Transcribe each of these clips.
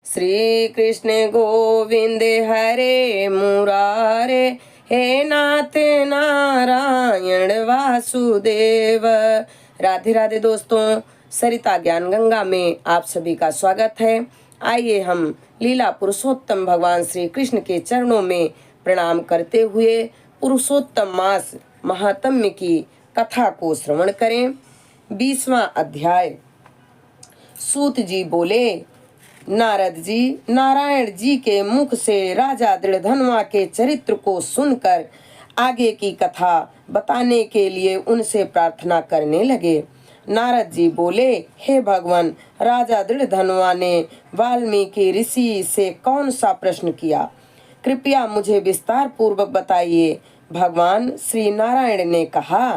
श्री कृष्ण गोविंद हरे मुरारे, हे नाथ नारायण वासुदेव। राधे राधे दोस्तों, सरिता ज्ञान गंगा में आप सभी का स्वागत है। आइए हम लीला पुरुषोत्तम भगवान श्री कृष्ण के चरणों में प्रणाम करते हुए पुरुषोत्तम मास महात्म्य की कथा को श्रवण करें। 20वां अध्याय। सूत जी बोले, नारद जी नारायण जी के मुख से राजा दृढ़धनवा के चरित्र को सुनकर आगे की कथा बताने के लिए उनसे प्रार्थना करने लगे। नारद जी बोले, हे भगवान, राजा दृढ़धनवा ने वाल्मीकि ऋषि से कौन सा प्रश्न किया? कृपया मुझे विस्तार पूर्वक बताइए। भगवान श्री नारायण ने कहा,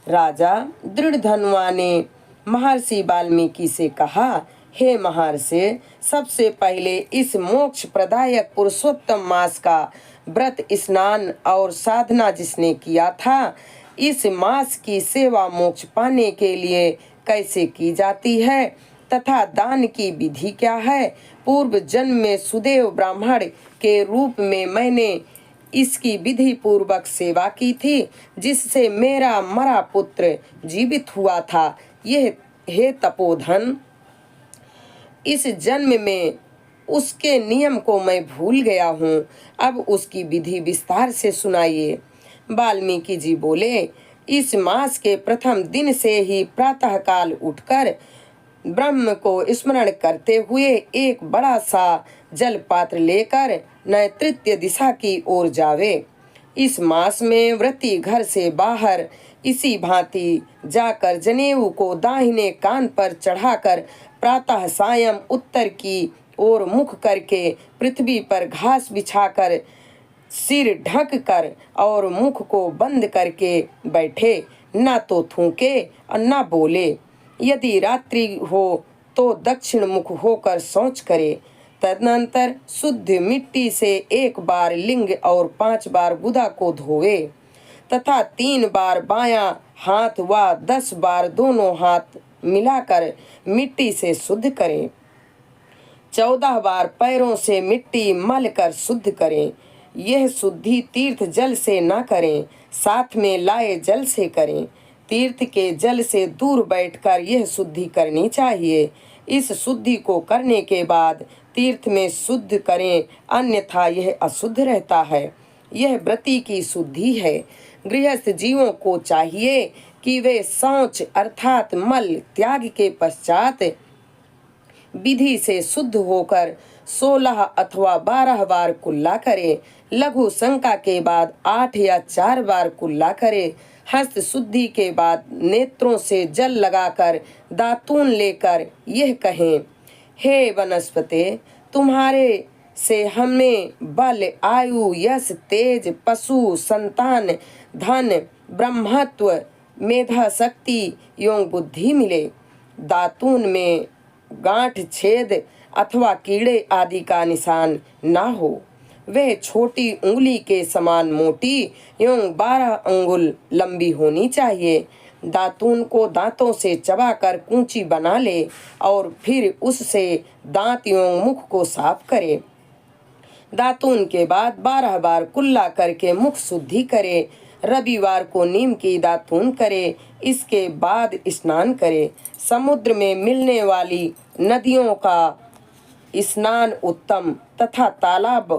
राजा दृढ़धनवा ने महर्षि वाल्मीकि से कहा, हे महर्षि, सबसे पहले इस मोक्ष प्रदायक पुरुषोत्तम मास का व्रत, स्नान और साधना जिसने किया था, इस मास की सेवा मोक्ष पाने के लिए कैसे की जाती है तथा दान की विधि क्या है? पूर्व जन्म में सुदेव ब्राह्मण के रूप में मैंने इसकी विधि पूर्वक सेवा की थी, जिससे मेरा मरा पुत्र जीवित हुआ था। यह हे तपोधन, इस जन्म में उसके नियम को मैं भूल गया हूँ, अब उसकी विधि विस्तार से सुनाइए। वाल्मीकि जी बोले, इस मास के प्रथम दिन से ही प्रातः काल उठकर ब्रह्म को स्मरण करते हुए एक बड़ा सा जल पात्र लेकर नैऋत्य दिशा की ओर जावे। इस मास में व्रती घर से बाहर इसी भांति जाकर जनेऊ को दाहिने कान पर चढ़ाकर प्रातः सायं उत्तर की ओर मुख करके पृथ्वी पर घास बिछाकर सिर ढक कर और मुख को बंद करके बैठे, न तो थूके और न बोले। यदि रात्रि हो तो दक्षिण मुख होकर शौच करे। तदनंतर शुद्ध मिट्टी से 1 बार लिंग और 5 बार गुदा को धोवे तथा 3 बार बायां हाथ व 10 बार दोनों हाथ मिलाकर मिट्टी से शुद्ध करें। 14 बार पैरों से मिट्टी मल कर शुद्ध करें। यह शुद्धि तीर्थ जल से न करें, साथ में लाए जल से करें। तीर्थ के जल से दूर बैठकर यह शुद्धि करनी चाहिए। इस शुद्धि को करने के बाद तीर्थ में शुद्ध करें, अन्यथा यह अशुद्ध रहता है। यह व्रती की शुद्धि है। गृहस्थ जीवों को चाहिए कि वे शौच अर्थात मल त्याग के पश्चात विधि से शुद्ध होकर 16 अथवा 12 बार कुल्ला करे। लघु शंका के बाद 8 या 4 बार कुल्ला करे। हस्त शुद्धि के बाद नेत्रों से जल लगाकर दातून लेकर यह कहें, हे वनस्पते, तुम्हारे से हमें बल, आयु, यश, तेज, पशु, संतान, धन, ब्रह्मत्व, मेधा शक्ति एवं बुद्धि मिले। दातून में गांठ, छेद अथवा कीड़े आदि का निशान न हो। वह छोटी उंगली के समान मोटी एवं 12 अंगुल लंबी होनी चाहिए। दातून को दांतों से चबाकर कूंची बना ले और फिर उससे दांत एवं मुख को साफ करे। दातून के बाद 12 बार कुल्ला करके मुख शुद्धि करे। रविवार को नीम की दातून करे। इसके बाद स्नान करे। समुद्र में मिलने वाली नदियों का स्नान उत्तम तथा तालाब,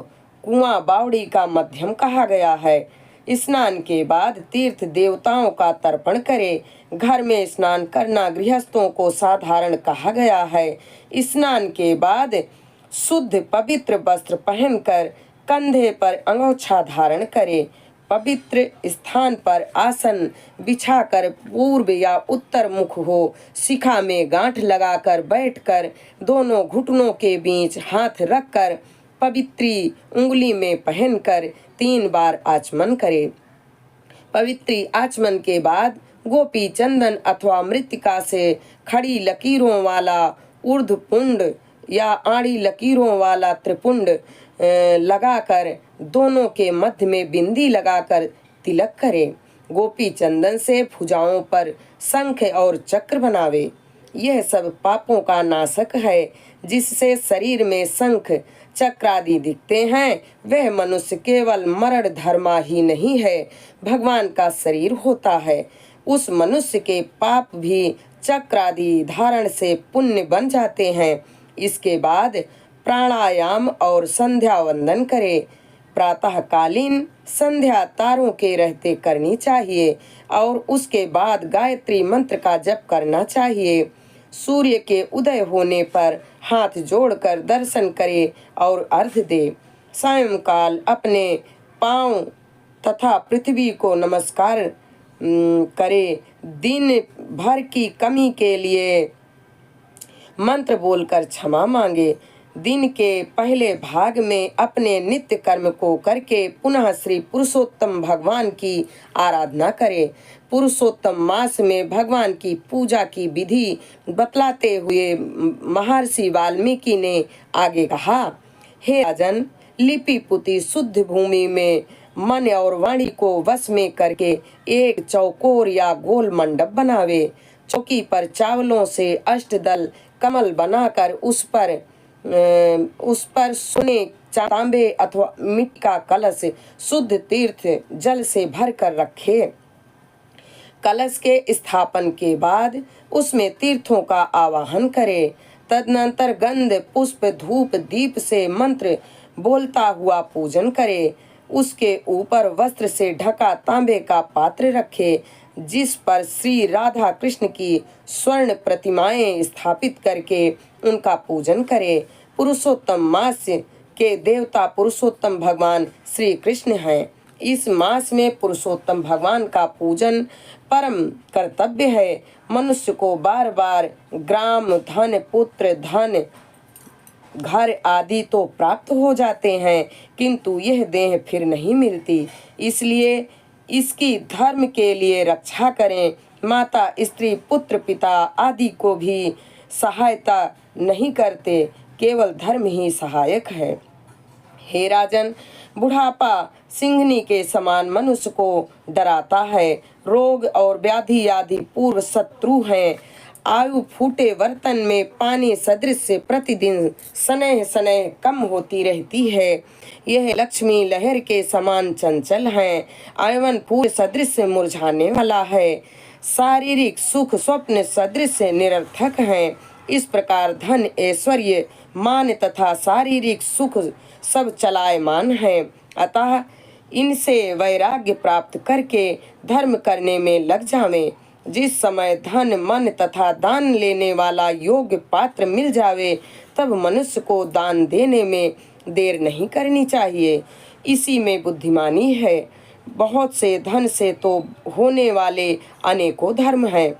कुआं, बावड़ी का मध्यम कहा गया है। स्नान के बाद तीर्थ देवताओं का तर्पण करे। घर में स्नान करना गृहस्थों को साधारण कहा गया है। स्नान के बाद शुद्ध पवित्र वस्त्र पहनकर कंधे पर अंगोछा धारण करे। पवित्र स्थान पर आसन बिछाकर पूर्व या उत्तर मुख हो, शिखा में गांठ लगाकर बैठकर दोनों घुटनों के बीच हाथ रखकर पवित्री उंगली में पहनकर 3 बार आचमन करे। पवित्री आचमन के बाद गोपी चंदन अथवा मृत्तिका से खड़ी लकीरों वाला ऊर्ध्वपुंड या आड़ी लकीरों वाला त्रिपुंड लगाकर दोनों के मध्य में बिंदी लगाकर तिलक करे। गोपी चंदन से भुजाओं पर शंख और चक्र बनावे। यह सब पापों का नाशक है। जिससे शरीर में शंख चक्रादि दिखते हैं, वह मनुष्य केवल मरण धर्मा ही नहीं है, भगवान का शरीर होता है। उस मनुष्य के पाप भी चक्रादि धारण से पुण्य बन जाते हैं। इसके बाद प्राणायाम और संध्या वंदन करे। प्रातःकालीन संध्या तारों के रहते करनी चाहिए और उसके बाद गायत्री मंत्र का जप करना चाहिए। सूर्य के उदय होने पर हाथ जोड़कर दर्शन करे और अर्घ्य दे। सायंकाल अपने पांव तथा पृथ्वी को नमस्कार करे। दिन भर की कमी के लिए मंत्र बोलकर क्षमा मांगे। दिन के पहले भाग में अपने नित्य कर्म को करके पुनः श्री पुरुषोत्तम भगवान की आराधना करे। पुरुषोत्तम मास में भगवान की पूजा की विधि बतलाते हुए महर्षि वाल्मीकि ने आगे कहा, हे राजन, लिपि पुती शुद्ध भूमि में मन और वाणी को वश में करके एक चौकोर या गोल मंडप बनावे। चौकी पर चावलों से अष्टदल कमल बनाकर उस पर सोने तांबे अथवा मिट्टी का कलश शुद्ध तीर्थ जल से भर कर रखे। कलश के स्थापन के बाद उसमें तीर्थों का आवाहन करे। तदनंतर गंध पुष्प धूप दीप से मंत्र बोलता हुआ पूजन करे। उसके ऊपर वस्त्र से ढका तांबे का पात्र रखे, जिस पर श्री राधा कृष्ण की स्वर्ण प्रतिमाएं स्थापित करके उनका पूजन करे। पुरुषोत्तम मास के देवता पुरुषोत्तम भगवान श्री कृष्ण हैं। इस मास में पुरुषोत्तम भगवान का पूजन परम कर्तव्य है। मनुष्य को बार बार ग्राम धन पुत्र धन घर आदि तो प्राप्त हो जाते हैं, किंतु यह देह फिर नहीं मिलती। इसलिए इसकी धर्म के लिए रक्षा करें। माता स्त्री पुत्र पिता आदि को भी सहायता नहीं करते, केवल धर्म ही सहायक है। हे राजन, बुढ़ापा सिंहनी के समान मनुष्य को डराता है। रोग और व्याधि आदि पूर्व शत्रु हैं। आयु फूटे बर्तन में पानी सदृश से प्रतिदिन सनेह सनेह कम होती रहती है। यह लक्ष्मी लहर के समान चंचल है। आयवन फूल सदृश से मुरझाने वाला है। शारीरिक सुख स्वप्न सदृश से निरर्थक है। इस प्रकार धन ऐश्वर्य मान तथा शारीरिक सुख सब चलायमान है। अतः इनसे वैराग्य प्राप्त करके धर्म करने में लग जावें। जिस समय धन मन तथा दान लेने वाला योग्य पात्र मिल जावे, तब मनुष्य को दान देने में देर नहीं करनी चाहिए। इसी में बुद्धिमानी है। बहुत से धन से तो होने वाले अनेकों धर्म हैं,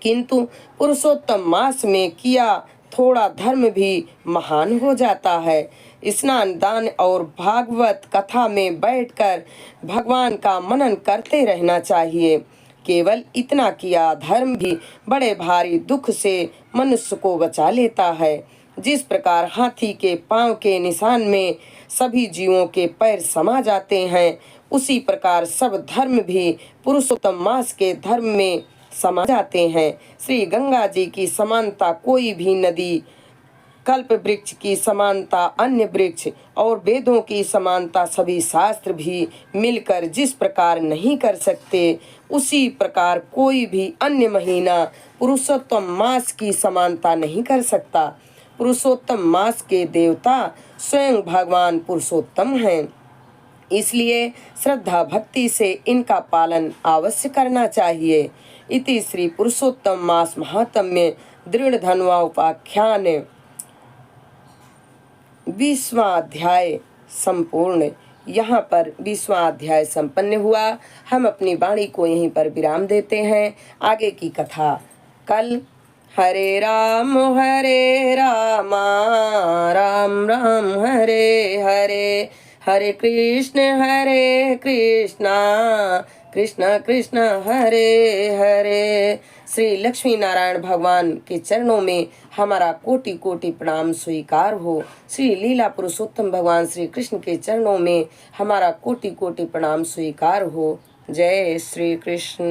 किंतु पुरुषोत्तम मास में किया थोड़ा धर्म भी महान हो जाता है। स्नान दान और भागवत कथा में बैठकर भगवान का मनन करते रहना चाहिए। केवल इतना किया धर्म भी बड़े भारी दुख से मनुष्य को बचा लेता है। जिस प्रकार हाथी के पांव के निशान में सभी जीवों के पैर समा जाते हैं, उसी प्रकार सब धर्म भी पुरुषोत्तम मास के धर्म में समा जाते हैं। श्री गंगा जी की समानता कोई भी नदी, कल्प वृक्ष की समानता अन्य वृक्ष और वेदों की समानता सभी शास्त्र भी मिलकर जिस प्रकार नहीं कर सकते, उसी प्रकार कोई भी अन्य महीना पुरुषोत्तम मास की समानता नहीं कर सकता। पुरुषोत्तम मास के देवता स्वयं भगवान पुरुषोत्तम हैं। इसलिए श्रद्धा भक्ति से इनका पालन अवश्य करना चाहिए। इति श्री पुरुषोत्तम मास महात्म्य दृढ़ धन्वा उपाख्यान 20वां अध्याय संपूर्ण। यहाँ पर 20वां अध्याय संपन्न हुआ। हम अपनी वाणी को यहीं पर विराम देते हैं। आगे की कथा कल। हरे राम राम राम हरे हरे, हरे कृष्ण कृष्ण कृष्ण हरे हरे। श्री लक्ष्मी नारायण भगवान के चरणों में हमारा कोटि कोटि प्रणाम स्वीकार हो। श्री लीला पुरुषोत्तम भगवान श्री कृष्ण के चरणों में हमारा कोटि कोटि प्रणाम स्वीकार हो। जय श्री कृष्ण।